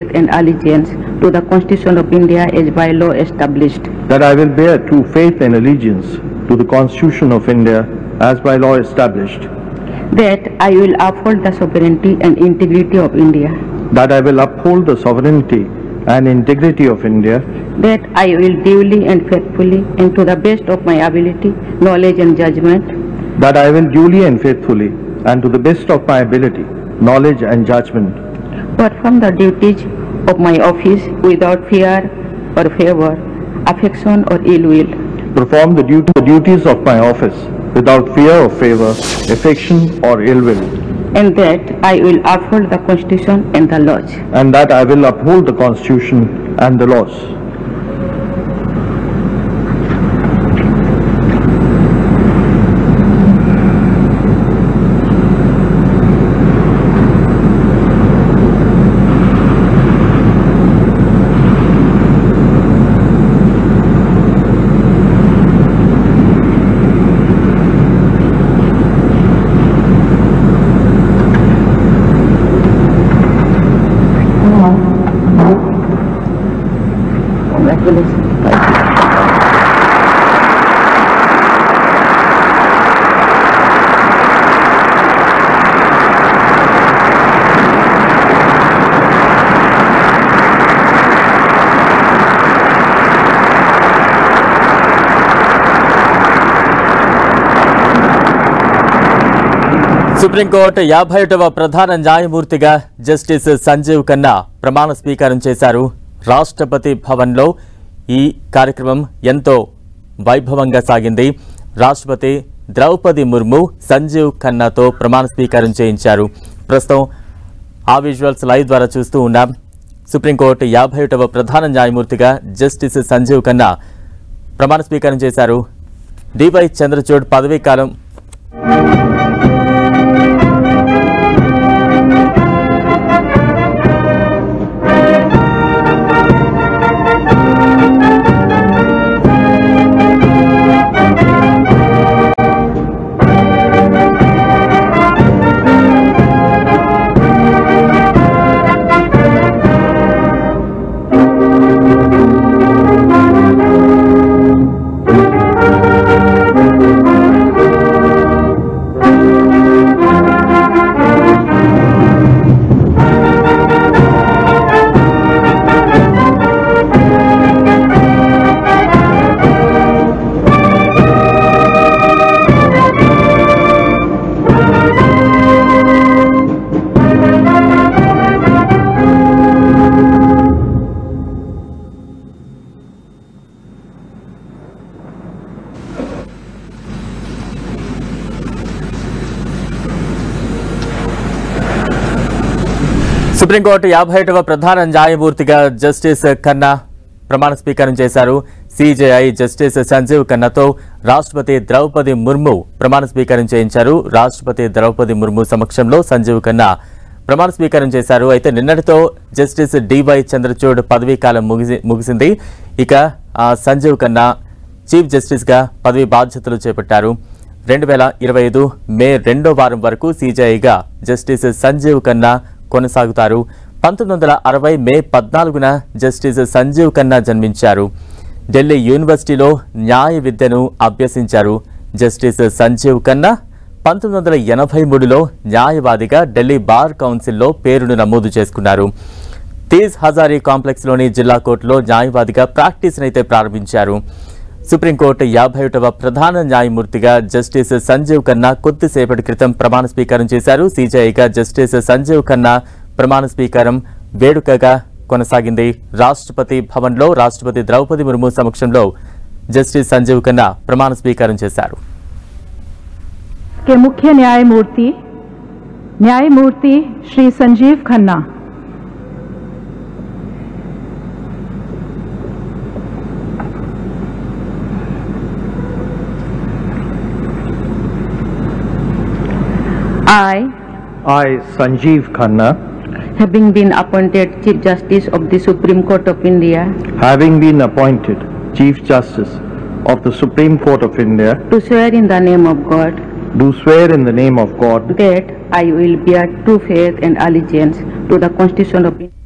and allegiance to the Constitution of India as by law established. That I will bear true faith and allegiance to the Constitution of India as by law established. That I will uphold the sovereignty and integrity of India. That I will uphold the sovereignty and integrity of India. That I will duly and faithfully and to the best of my ability, knowledge and judgment. That I will duly and faithfully and to the best of my ability, knowledge and judgment. Perform the duties of my office without fear or favor, affection or ill will. Perform the duties of my office without fear or favor, affection or ill will. And that I will uphold the Constitution and the laws. And that I will uphold the Constitution and the laws. సుప్రీంకోర్టు 51వ ప్రధాన న్యాయమూర్తిగా justice Sanjeev Khanna ప్రమాణ స్వీకారం చేశారు. రాష్ట్రపతి భవన్లో ఈ కార్యక్రమం ఎంతో వైభవంగా సాగింది. రాష్ట్రపతి ద్రౌపది ముర్ము సంజీవ్ ఖన్నాతో ప్రమాణ స్వీకారం చేయించారు. ప్రస్తుతం ఆ విజువల్స్ లైవ్ ద్వారా చూస్తూ ఉన్నాం. సుప్రీంకోర్టు 51వ ప్రధాన న్యాయమూర్తిగా జస్టిస్ సంజీవ్ ఖన్నా ప్రమాణ స్వీకారం చేశారు. డివై చంద్రచూడ్ పదవీ కాలం సుప్రీంకోర్టు 51వ ప్రధాన న్యాయమూర్తిగా జస్టిస్ ఖన్నా ప్రమాణ స్వీకారం చేశారు. సిజేఐ జస్టిస్ సంజీవ్ ఖన్నాతో రాష్ట్రపతి ద్రౌపది ముర్ము ప్రమాణ స్వీకారం చేయించారు. రాష్ట్రపతి ద్రౌపది ముర్ము సమక్షంలో సంజీవ్ ఖన్నా ప్రమాణ స్వీకారం చేశారు. అయితే నిన్నటితో జస్టిస్ డివై చంద్రచూడ్ పదవీ కాలం ముగిసింది. ఇక సంజీవ్ ఖన్నా చీఫ్ జస్టిస్గా పదవి బాధ్యతలు చేపట్టారు. 2025 మే 2వ వారం వరకు సిజేఐగా జస్టిస్ సంజీవ్ ఖన్నా కొనసాగుతారు. 1960 మే 14న జస్టిస్ సంజీవ్ ఖన్నా జన్మించారు. ఢిల్లీ యూనివర్సిటీలో న్యాయ విద్యను అభ్యసించారు. జస్టిస్ సంజీవ్ ఖన్నా 1983లో న్యాయవాదిగా ఢిల్లీ బార్ కౌన్సిల్లో పేరును నమోదు చేసుకున్నారు. తీజ్ హజారీ కాంప్లెక్స్లోని జిల్లా కోర్టులో న్యాయవాదిగా ప్రాక్టీస్నైతే ప్రారంభించారు. సుప్రీంకోర్టు 51వ ప్రధాన న్యాయమూర్తిగా జస్టిస్ సంజీవ్ ఖన్నా కొద్దిసేపటి క్రితం ప్రమాణ స్వీకారం చేశారు. సిజేఐగా జస్టిస్ సంజీవ్ ఖన్నా ప్రమాణ స్వీకారం వేడుకగా కొనసాగింది. రాష్ట్రపతి భవన్లో రాష్ట్రపతి ద్రౌపది ముర్ము సమక్షంలో జస్టిస్ సంజీవ్ ఖన్నా ప్రమాణ స్వీకారం చేశారు. ముఖ్య న్యాయమూర్తి Shri Sanjeev Khanna. I, Sanjeev Khanna, having been appointed Chief Justice of the Supreme Court of India, having been appointed Chief Justice of the Supreme Court of India, do swear in the name of God do swear in the name of God that I will bear true faith and allegiance to the Constitution of India